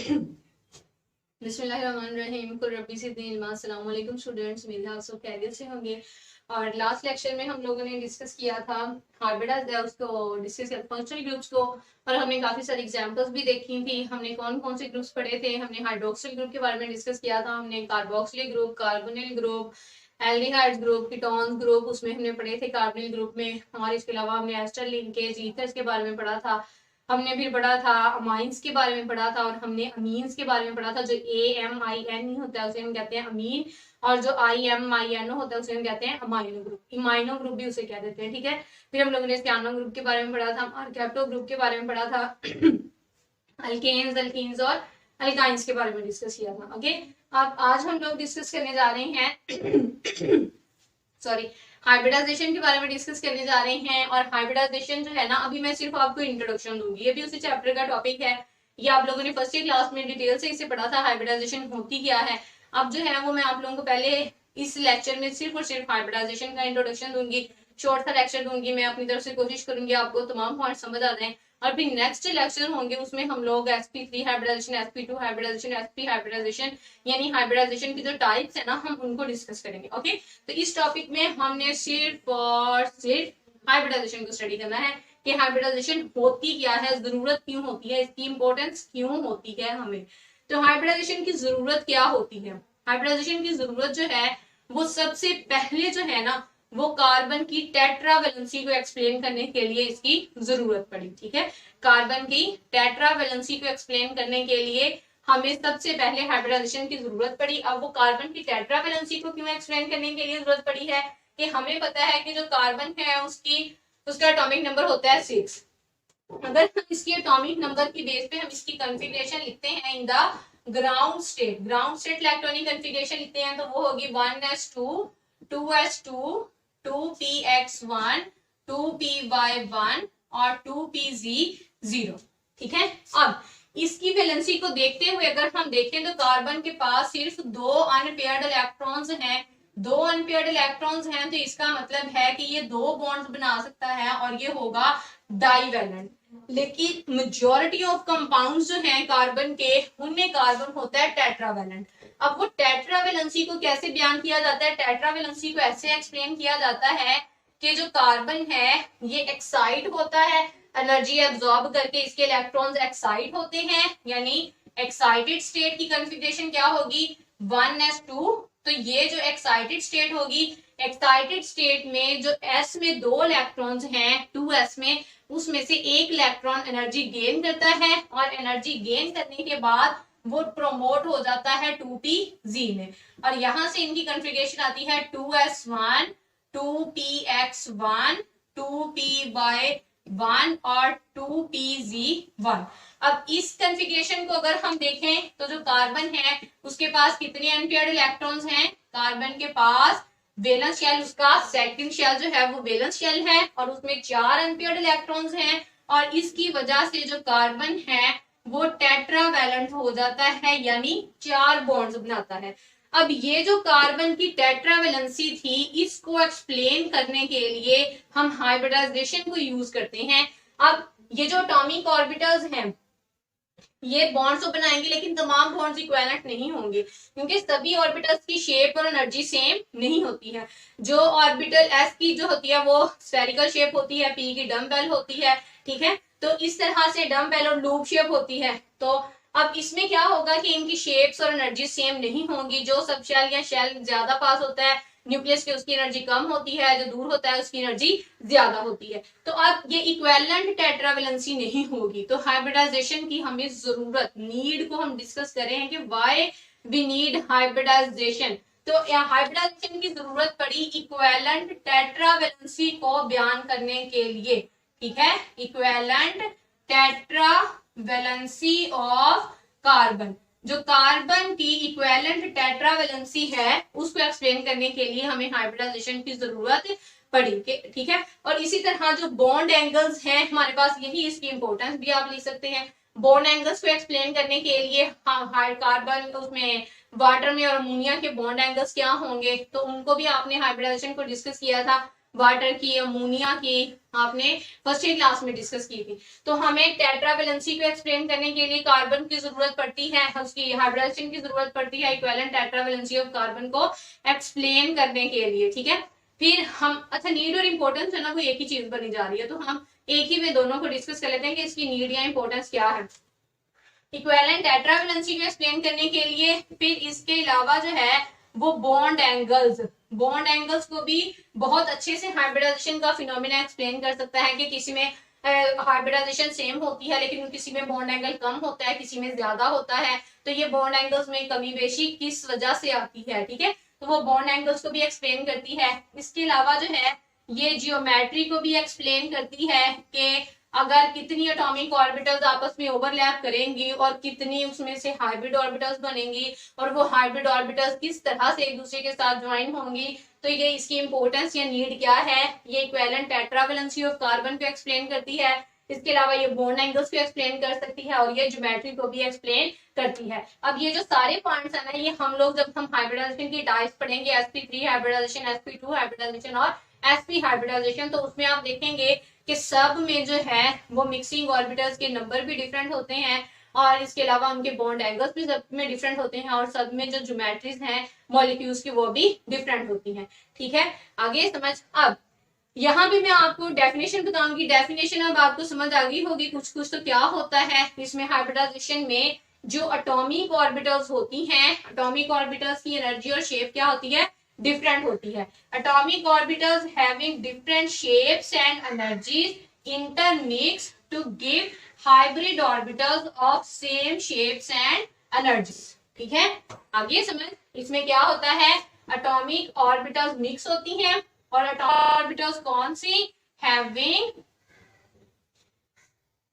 बिस्मिल्लाहिर्रहमानिर्रहीम। कुल रब्बी ज़िदनी इल्मा। अस्सलाम वालेकुम स्टूडेंट्स, उम्मीद है आप सब खैरियत से होंगे। और लास्ट लेक्चर में हम लोगों ने डिस्कस किया था हाइब्रिडाइज्ड उसको डिस्कस किया फंक्शनल ग्रुप्स को, और हमने काफी सारी एग्जांपल्स भी देखी थी। हमने कौन कौन से ग्रुप्स पढ़े थे। हमने हाइड्रोक्सिल ग्रुप के बारे में डिस्कस किया था, हमने carboxylic group, carbonyl group, aldehyde group, ketones group उसमें हमने पढ़े थे कार्बोनिल ग्रुप में। और इसके अलावा हमने एस्टर लिंकेज, ईथर्स के बारे में पढ़ा था। हमने भी पढ़ा था अमाइंस के बारे में पढ़ा था, और हमने अमीन्स के बारे में पढ़ा था। जो AMIN होता है उसे हम कहते हैं अमीन, और जो IMINO होता है उसे हम कहते हैं अमाइनो ग्रुप, इमाइनो ग्रुप भी उसे कह देते हैं। ठीक है। फिर हम लोगों ने स्कैनो ग्रुप के बारे में पढ़ा था, आर्केप्टो ग्रुप के बारे में पढ़ा था, अल्केन्स, अल्कीन्स और अल्काइंस के बारे में डिस्कस किया था। ओके, अब आज हम लोग डिस्कस करने जा रहे हैं सॉरी हाइब्रिडाइजेशन के बारे में डिस्कस करने जा रहे हैं। और हाइब्रिडाइजेशन जो है ना, अभी मैं सिर्फ आपको इंट्रोडक्शन दूंगी, ये भी उसी चैप्टर का टॉपिक है। ये आप लोगों ने फर्स्ट ईयर क्लास में डिटेल से इसे पढ़ा था, हाइब्रिडाइजेशन होती क्या है। अब जो है वो मैं आप लोगों को पहले इस लेक्चर में सिर्फ और सिर्फ हाइब्रिडाइजेशन का इंट्रोडक्शन दूंगी, शॉर्ट सा लेक्चर दूंगी। मैं अपनी तरफ से कोशिश करूंगी आपको तमाम पॉइंट समझ आ जाए। और फिर नेक्स्ट लेक्चर होंगे उसमें हम लोग sp3 hybridisation, sp2 hybridisation, sp hybridisation, यानी हाइब्रिडाइजेशन की जो टाइप्स है ना, हम उनको डिस्कस करेंगे। ओके, तो इस टॉपिक में हमने सिर्फ और सिर्फ हाइब्रिडाइजेशन को स्टडी करना है कि हाइब्रिडाइजेशन होती क्या है, जरूरत क्यों होती है, इसकी इंपॉर्टेंस क्यों होती है हमें। तो हाइब्रिडाइजेशन की जरूरत क्या होती है। हाइब्रिडाइजेशन की जरूरत जो है वो सबसे पहले जो है ना, वो कार्बन की टेट्रावैलेंसी को एक्सप्लेन करने के लिए इसकी जरूरत पड़ी। ठीक है, कार्बन की टेट्रावैलेंसी को एक्सप्लेन करने के लिए हमें सबसे पहले हाइब्रिडाइजेशन की जरूरत पड़ी। अब वो कार्बन की टेट्रावैलेंसी को क्यों एक्सप्लेन करने के लिए जरूरत पड़ी है कि हमें पता है कि जो कार्बन है उसका एटॉमिक नंबर होता है 6। अगर हम इसकी एटॉमिक नंबर की बेस पे हम इसकी कॉन्फ़िगरेशन लिखते हैं in the ground state electronic configuration लिखते हैं, तो वो होगी 1s2 2s2 2px1 2py1 और 2pz0। ठीक है। अब इसकी वैलेंसी को देखते हुए अगर हम देखें तो कार्बन के पास सिर्फ 2 अनपेयर्ड इलेक्ट्रॉन्स हैं। 2 अनपेयर्ड इलेक्ट्रॉन्स हैं तो इसका मतलब है कि ये 2 बॉन्ड्स बना सकता है और ये होगा डाइवैलेंट। लेकिन मेजॉरिटी ऑफ कंपाउंड्स जो हैं कार्बन के, उनमें कार्बन होता है टेट्रावैलेंट। अब वो टेट्रावैलेंसी को कैसे बयान किया जाता है, टेट्रावैलेंसी को ऐसे एक्सप्लेन किया जाता है कि जो कार्बन है ये एक्साइट होता है, एनर्जी एब्जॉर्ब करके इसके इलेक्ट्रॉन्स एक्साइट होते हैं, यानी एक्साइटेड स्टेट की कॉन्फ़िगरेशन क्या होगी 1s2। तो ये जो एक्साइटेड स्टेट होगी, एक्साइटेड स्टेट में जो s में 2 इलेक्ट्रॉन्स हैं 2s में, उसमें से एक इलेक्ट्रॉन एनर्जी गेन करता है और एनर्जी गेन करने के बाद वो प्रोमोट हो जाता है 2pz में। और यहां से इनकी कॉन्फ़िगरेशन आती है 2s1 2px1 2py1 और 2pz1। अब इस कॉन्फ़िगरेशन को अगर हम देखें तो जो कार्बन है उसके पास कितने अनपेयर्ड इलेक्ट्रॉन्स हैं, कार्बन के पास वैलेंस शेल, उसका सेकंड शेल जो है वो वैलेंस शेल है और उसमें 4 अनपेयर्ड इलेक्ट्रॉन्स हैं। और इसकी वजह से जो कार्बन है वो टेट्रावैलेंट हो जाता है, यानी 4 बॉन्ड्स बनाता है। अब ये जो कार्बन की टेट्रावैलेंसी थी, इसको एक्सप्लेन करने के लिए हम हाइब्रिडाइजेशन को यूज करते हैं। अब ये जो एटॉमिक ऑर्बिटल्स हैं ये बॉन्ड्स तो बनाएंगे, लेकिन तमाम बॉन्ड्स इक्विवेलेंट नहीं होंगे क्योंकि सभी ऑर्बिटल्स की शेप और एनर्जी सेम नहीं होती है। जो ऑर्बिटल एस की जो होती है वो स्फेरिकल शेप होती है, पी की डम्बेल होती है। ठीक है, तो इस तरह से डम्बेल और लूप शेप होती है। तो अब इसमें क्या होगा कि इनकी शेप्स और एनर्जी सेम नहीं होंगी। जो सब शेल या शेल ज्यादा पास होता है न्यूक्लियस के, उसकी एनर्जी कम होती है, जो दूर होता है उसकी एनर्जी ज्यादा होती है। तो अब ये इक्विवेलेंट टेट्रावैलेंसी नहीं होगी। तो हाइब्रिडाइजेशन की हमें जरूरत, नीड को हम डिस्कस कर रहे हैं कि व्हाई वी नीड हाइब्रिडाइजेशन। तो हाइब्रिडाइजेशन की जरूरत पड़ी इक्विवेलेंट टेट्रावैलेंसी को बयान करने के लिए। ठीक है, इक्विवेलेंट टेट्रावैलेंसी ऑफ कार्बन, जो कार्बन की इक्विवेलेंट टेट्रावैलेंसी है उसको एक्सप्लेन करने के लिए हमें हाइब्रिडाइजेशन की जरूरत पड़ी। ठीक है, और इसी तरह जो बॉन्ड एंगल्स हैं हमारे पास, यही इसकी इंपॉर्टेंस भी आप लिख सकते हैं। बॉन्ड एंगल्स को एक्सप्लेन करने के लिए कार्बन उसमें वाटर में और अमोनिया के बॉन्ड एंगल्स क्या होंगे, तो उनको भी आपने हाइब्रिडाइजेशन को डिस्कस किया था। वाटर की, अमोनिया की, आपने फर्स्ट ईयर क्लास में डिस्कस की थी। तो हमें टेट्रा वैलेंसी को एक्सप्लेन करने के लिए कार्बन की जरूरत पड़ती है, उसकी हाइब्रिडाइजेशन की जरूरत पड़ती है equivalent tetra valency of carbon को एक्सप्लेन करने के लिए, ठीक है। फिर हम, अच्छा नीड और इंपॉर्टेंस है ना, वो एक ही चीज बनी जा रही है, तो हम एक ही में दोनों को डिस्कस कर लेते हैं कि इसकी नीड या इंपॉर्टेंस क्या है। इक्विवेलेंट टेट्रा वैलेंसी को एक्सप्लेन करने के लिए फिर इसके अलावा जो है वो बॉन्ड एंगल्स को भी बहुत अच्छे से हाइब्रिडाइजेशन का फिनोमिना एक्सप्लेन कर सकता है कि किसी में हाइब्रिडाइजेशन सेम होती है लेकिन किसी में बॉन्ड एंगल कम होता है, किसी में ज्यादा होता है, तो ये बॉन्ड एंगल्स में कमी बेशी किस वजह से आती है, ठीक है। तो वो बॉन्ड एंगल्स को भी एक्सप्लेन करती है। इसके अलावा जो है ये जियोमेट्री को भी एक्सप्लेन करती है कि अगर कितनी एटॉमिक ऑर्बिटल्स आपस में ओवरलैप करेंगी और कितनी उसमें से हाइब्रिड ऑर्बिटल्स बनेंगी और वो हाइब्रिड ऑर्बिटल्स किस तरह से एक दूसरे के साथ ज्वाइन होंगी, तो ये इसकी इंपॉर्टेंस या नीड क्या है, ये equivalent tetra valency of carbon को एक्सप्लेन करती है। इसके अलावा ये बॉन्ड एंगल्स को एक्सप्लेन कर सकती है और ये ज्योमेट्री को भी एक्सप्लेन करती है। अब ये जो सारे पॉइंट्स है ना, ये हम लोग जब हम हाइब्रिडाइजेशन की टाइप्स पढ़ेंगे, sp3 हाइब्रिडाइजेशन, sp2 हाइब्रिडाइजेशन और sp हाइब्रिडाइजेशन, तो उसमें आप देखेंगे कि सब में जो है वो मिक्सिंग ऑर्बिटल्स के नंबर भी डिफरेंट होते हैं और इसके अलावा उनके बॉन्ड एंगल्स भी सब में डिफरेंट होते हैं और सब में जो ज्योमेट्रीज हैं मॉलिक्यूल्स की वो भी डिफरेंट होती हैं, ठीक है। आगे समझ। अब यहाँ भी मैं आपको डेफिनेशन बताऊंगी, डेफिनेशन अब आपको समझ आ गई होगी कुछ कुछ। तो क्या होता है इसमें हाइब्रिडाइजेशन में जो एटॉमिक ऑर्बिटल्स होती हैं, एटॉमिक ऑर्बिटल्स की एनर्जी और शेप क्या होती है, डिफरेंट होती है। Atomic orbitals having different shapes and energies intermix to give hybrid orbitals of same shapes and energies, ठीक है। आगे समझ। इसमें क्या होता है, एटॉमिक ऑर्बिटल्स मिक्स होती हैं और एटॉमिक ऑर्बिटल्स कौन सी, हैविंग,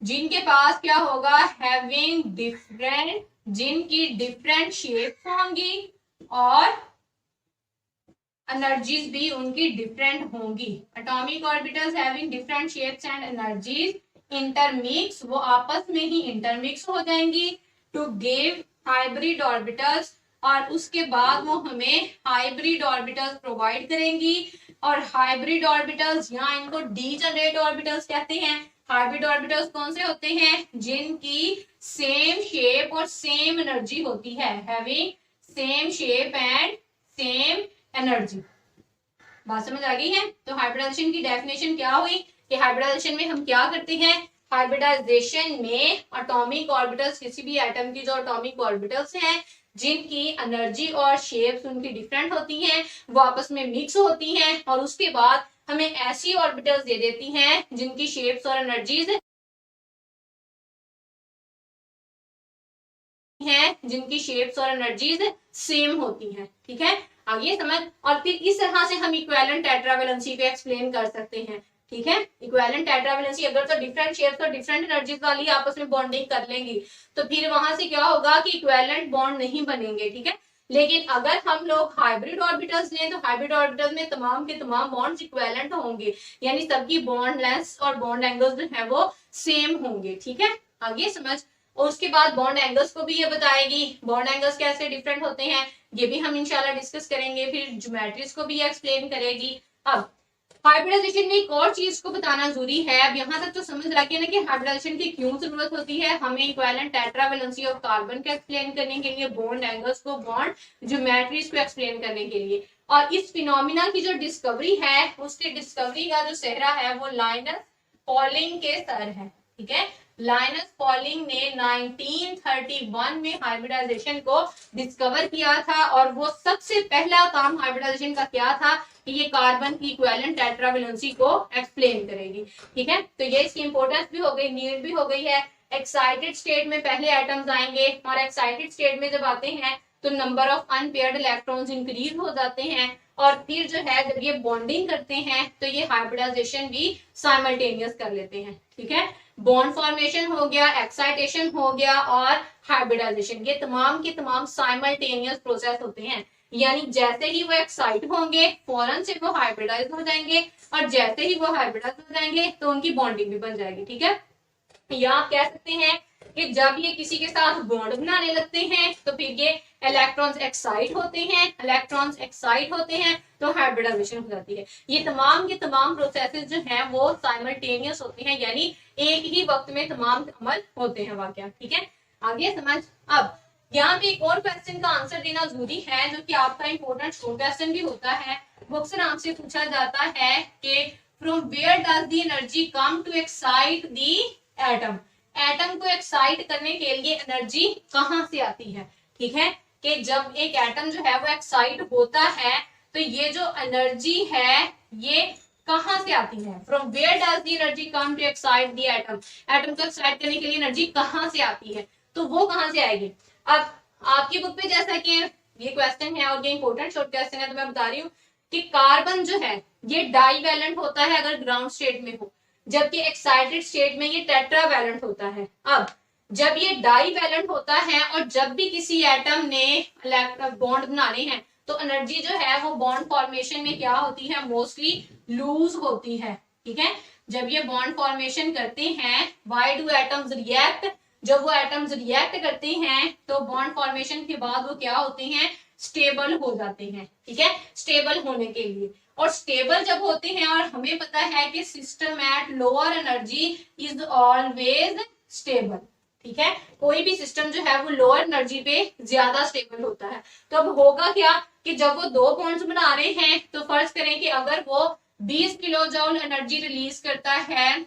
जिनके पास क्या होगा, हैविंग डिफरेंट, जिनकी डिफरेंट शेप होंगी और एनर्जीज भी उनकी डिफरेंट होंगी। Atomic orbitals having different shapes and energies intermix, वो आपस में ही इंटरमिक्स हो जाएंगी टू गिव हाइब्रिड ऑर्बिटल्स, और उसके बाद वो हमें हाइब्रिड ऑर्बिटल्स प्रोवाइड करेंगी। और हाइब्रिड ऑर्बिटल्स, यहाँ इनको डीजनरेट ऑर्बिटल्स कहते हैं। हाइब्रिड ऑर्बिटल्स कौन से होते हैं, जिनकी सेम शेप और सेम एनर्जी होती है, having same shape and same energy. बात समझ आ गई है। तो हाइब्रिडाइजेशन की डेफिनेशन क्या हुई कि हाइब्रिडाइजेशन में हम क्या करते हैं, हाइब्रिडाइजेशन में एटॉमिक ऑर्बिटल्स, किसी भी एटम की जो एटॉमिक ऑर्बिटल्स हैं जिनकी एनर्जी और शेप्स उनकी डिफरेंट होती हैं, वो आपस में मिक्स होती हैं और उसके बाद हमें ऐसी ऑर्बिटल्स दे देती हैं जिनकी शेप्स और एनर्जीज हैं, जिनकी शेप्स और एनर्जीज सेम होती हैं, ठीक है। आगे समझ। और फिर इस तरह से हम इक्विवेलेंट टेट्रा वैलेंसी को एक्सप्लेन कर सकते हैं, ठीक है। इक्विवेलेंट टेट्रा वैलेंसी अगर तो डिफरेंट शेप्स और डिफरेंट एनर्जीज वाली आपस में बॉन्डिंग कर लेंगी तो फिर वहां से क्या होगा कि इक्विवेलेंट बॉन्ड नहीं बनेंगे, ठीक है। लेकिन अगर हम लोग हाइब्रिड ऑर्बिटल्स लें तो हाइब्रिड ऑर्बिटल्स में तमाम के तमाम बॉन्ड्स इक्विवेलेंट होंगे, यानी सबकी बॉन्ड लेंथ और बॉन्ड एंगल्स जो है वो सेम होंगे, ठीक है। आगे समझ। और उसके बाद बॉन्ड एंगल्स को भी ये बताएगी, बॉन्ड एंगल्स कैसे डिफरेंट होते हैं ये भी हम इंशाल्लाह डिस्कस करेंगे। फिर ज्योमेट्रीज को भी एक्सप्लेन करेगी। अब हाइब्रिडाइजेशन में एक और चीज को बताना जरूरी है। अब यहाँ तक तो समझ रखिए ना कि हाइब्रिडाइजेशन की क्यों जरूरत होती है। हमें equivalent tetra valency of carbon को एक्सप्लेन करने के लिए, बॉन्ड एंगल्स को, बॉन्ड ज्योमेट्रीज को एक्सप्लेन करने के लिए। और इस फिनोमिना की जो डिस्कवरी है, उसकी डिस्कवरी का जो सेहरा है वो लाइनस पॉलिंग के सर है, ठीक है। लाइनस पॉलिंग ने 1931 में हाइब्रिडाइजेशन को डिस्कवर किया था और वो सबसे पहला काम हाइब्रिडाइजेशन का क्या था कि ये कार्बन की इक्विवेलेंट टेट्रा वैलेंसी को एक्सप्लेन करेगी, ठीक है। तो ये इसकी इंपॉर्टेंस भी हो गई, नीड भी हो गई है। एक्साइटेड स्टेट में पहले एटम्स आएंगे और एक्साइटेड स्टेट में जब आते हैं तो number of unpaired electrons increase हो जाते हैं और फिर जो है जब ये बॉन्डिंग करते हैं तो ये हाइब्रिडाइजेशन भी साइमल्टेनियस कर लेते हैं, ठीक है। बॉन्ड फॉर्मेशन हो गया, एक्साइटेशन हो गया और हाइब्रिडाइजेशन, ये तमाम के तमाम साइमल्टेनियस प्रोसेस होते हैं। यानी जैसे ही वो एक्साइट होंगे फौरन से वो हाइब्रिडाइज हो जाएंगे और जैसे ही वो हाइब्रिडाइज हो जाएंगे तो उनकी बॉन्डिंग भी बन जाएगी, ठीक है। या आप कह सकते हैं कि जब ये किसी के साथ बॉन्ड बनाने लगते हैं तो फिर ये इलेक्ट्रॉन्स एक्साइट होते हैं, इलेक्ट्रॉन्स एक्साइट होते हैं तो हाइब्रिडाइजेशन हो जाती है। ये तमाम के तमाम प्रोसेसेस जो हैं वो साइमल्टेनियस होते हैं, यानी एक ही वक्त में तमाम अमल होते हैं वाकया। ठीक है, आगे समझ। अब यहाँ पे एक और क्वेश्चन का आंसर देना जरूरी है जो कि आपका इंपॉर्टेंट शॉर्ट क्वेश्चन भी होता है। वो अक्सर आपसे पूछा जाता है कि from where does the energy come to excite the atom. Atom को एक्साइट करने के लिए एनर्जी कहाँ से आती है। ठीक है, कि जब एक एटम जो है वो एक्साइट होता है तो ये जो एनर्जी है ये कहाँ से आती है। From where does the energy come to excite the atom. Atom को एक्साइट करने के लिए एनर्जी कहाँ से आती है, तो वो कहाँ से आएगी। अब आपकी बुक पे जैसा कि ये क्वेश्चन है और ये इंपॉर्टेंट शॉर्ट क्वेश्चन है तो मैं बता रही हूँ कि कार्बन जो है ये डाईवैलेंट होता है अगर ग्राउंड स्टेट में हो, जबकि एक्साइटेड स्टेट में ये टेट्रावैलेंट होता है। अब जब ये डाईवैलेंट होता है और जब भी किसी एटम ने बॉन्ड बनाने हैं तो एनर्जी जो है वो बॉन्ड फॉर्मेशन में क्या होती है, मोस्टली लूज होती है। ठीक है, जब ये बॉन्ड फॉर्मेशन करते हैं, व्हाई डू एटम्स रिएक्ट, जब वो एटम्स रिएक्ट करते हैं तो बॉन्ड फॉर्मेशन के बाद वो क्या होते हैं, स्टेबल हो जाते हैं। ठीक है, स्टेबल होने के लिए, और स्टेबल जब होते हैं, और हमें पता है कि system at lower energy is always stable. ठीक है, कोई भी सिस्टम जो है वो लोअर एनर्जी पे ज्यादा स्टेबल होता है। तो अब होगा क्या कि जब वो दो बॉन्ड्स बना रहे हैं तो फर्ज करें कि अगर वो 20 किलो जूल एनर्जी रिलीज करता है,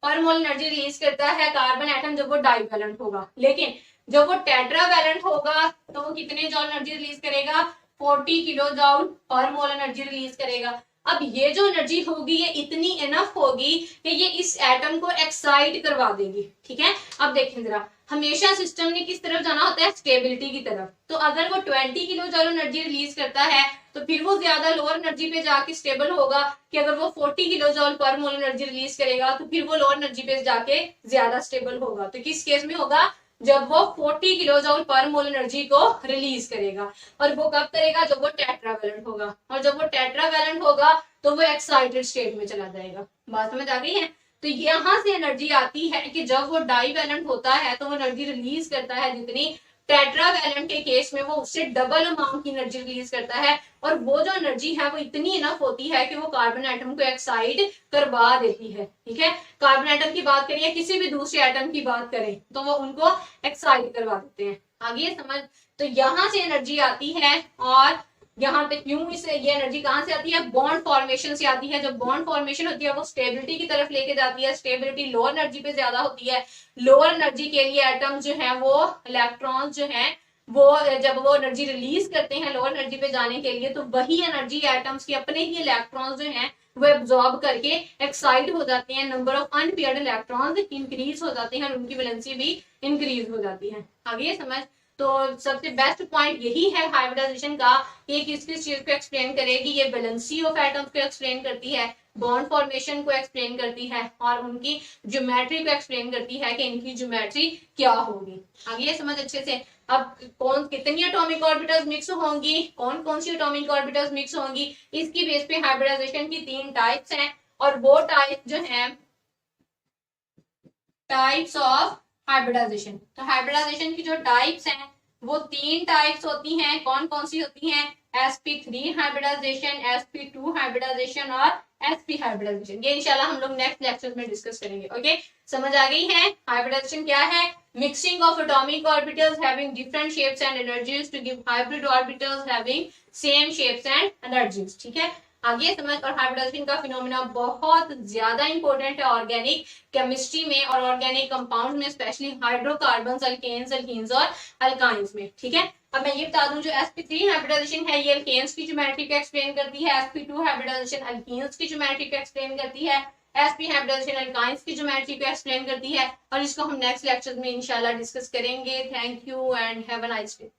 पर मोल एनर्जी रिलीज करता है कार्बन एटम जब वो डाईवैलेंट होगा, लेकिन जब वो टेट्रावैलेंट होगा तो वो कितने जॉल एनर्जी रिलीज करेगा, 40 किलो जॉल पर मोल एनर्जी रिलीज करेगा। अब ये जो एनर्जी होगी ये इतनी इनफ होगी कि ये इस एटम को एक्साइट करवा देगी। ठीक है, अब देखें जरा, हमेशा सिस्टम ने किस तरफ जाना होता है, स्टेबिलिटी की तरफ। तो अगर वो 20 किलो जॉल एनर्जी रिलीज करता है तो फिर वो ज्यादा लोअर एनर्जी पे जाके स्टेबल होगा कि अगर वो 40 किलो जॉल पर मोल एनर्जी रिलीज करेगा तो फिर वो लोअर एनर्जी पे जाके ज्यादा स्टेबल होगा। तो किस केस में होगा, जब वो 40 किलो जूल पर मोल एनर्जी को रिलीज करेगा। और वो कब करेगा, जब वो टेट्रावैलेंट होगा, और जब वो टेट्रावैलेंट होगा तो वो एक्साइटेड स्टेट में चला जाएगा। बात समझ आ गई है। तो यहाँ से एनर्जी आती है कि जब वो डाईवैलेंट होता है तो वो एनर्जी रिलीज करता है जितनी टेट्रावैलेंट के केस में वो उससे डबल अमाउंट की एनर्जी रिलीज करता है, और वो जो एनर्जी है वो इतनी इनफ होती है कि वो कार्बन एटम को एक्साइट करवा देती है। ठीक है, कार्बन एटम की बात करें या किसी भी दूसरे एटम की बात करें तो वो उनको एक्साइट करवा देते हैं। आगे समझ। तो यहाँ से एनर्जी आती है, और यहाँ पे क्यों इसे ये एनर्जी कहाँ से आती है, बॉन्ड फॉर्मेशन से आती है। जब बॉन्ड फॉर्मेशन होती है वो स्टेबिलिटी की तरफ लेके जाती है, स्टेबिलिटी लोअर एनर्जी पे ज्यादा होती है। लोअर एनर्जी के लिए एटम जो है वो इलेक्ट्रॉन जो है वो जब वो एनर्जी रिलीज करते हैं लोअर एनर्जी पे जाने के लिए तो वही एनर्जी एटम्स के अपने ही इलेक्ट्रॉन्स जो हैं वो एब्जॉर्ब करके एक्साइट हो जाते हैं, number of unpaired electrons increase हो जाते हैं और उनकी वैलेंसी भी इंक्रीज हो जाती है। आगे समझ। तो सबसे बेस्ट पॉइंट यही है हाइब्रिडाइजेशन का, ये किस किस चीज को एक्सप्लेन करेगी, ये वैलेंसी ऑफ एटम्स को एक्सप्लेन करती है, बॉन्ड फॉर्मेशन को एक्सप्लेन करती है, और उनकी ज्योमेट्री को एक्सप्लेन करती है कि इनकी ज्योमेट्री क्या होगी। आगे समझ अच्छे से। अब कौन कितनी एटॉमिक ऑर्बिटल्स मिक्स होंगी, कौन कौन सी एटॉमिक ऑर्बिटल्स मिक्स होंगी, इसकी बेस पे हाइब्रिडाइजेशन की 3 टाइप्स हैं, और वो टाइप जो है टाइप्स ऑफ हाइब्रिडाइजेशन। तो हाइब्रिडाइजेशन की जो टाइप्स हैं वो 3 टाइप्स होती हैं। कौन कौन सी होती हैं, sp3 हाइब्रिडाइजेशन, sp2 हाइब्रिडाइजेशन और sp हाइब्रिडाइजेशन। ये इंशाल्लाह हम लोग नेक्स्ट लेक्चर में डिस्कस करेंगे। ओके, समझ आ गई है। हाइब्रिडाइजेशन क्या है, mixing of atomic orbitals having different shapes and energies to give hybrid orbitals having same shapes and energies. ठीक है, आगे समझ। और हाइब्रिडाइजेशन का फिनोमेना बहुत ज्यादा इंपॉर्टेंट है ऑर्गेनिक केमिस्ट्री में और ऑर्गेनिक कंपाउंड में, स्पेशली हाइड्रोकार्बन्स, अल्केन्स, अल्कीन्स और अल्काइंस में। ठीक है, अब मैं ये बता दूं जो sp3 हाइब्रिडाइजेशन है ये अल्केन्स की ज्योमेट्री को एक्सप्लेन करती है, sp2 हाइब्रिडाइजेशन अल्कीन्स की ज्योमेट्री को एक्सप्लेन करती है, sp हाइब्रिडाइजेशन अल्काइंस की ज्योमेट्री को एक्सप्लेन करती है, और इसको हम नेक्स्ट लेक्चर में इंशाल्लाह डिस्कस करेंगे। Thank you and have a nice day.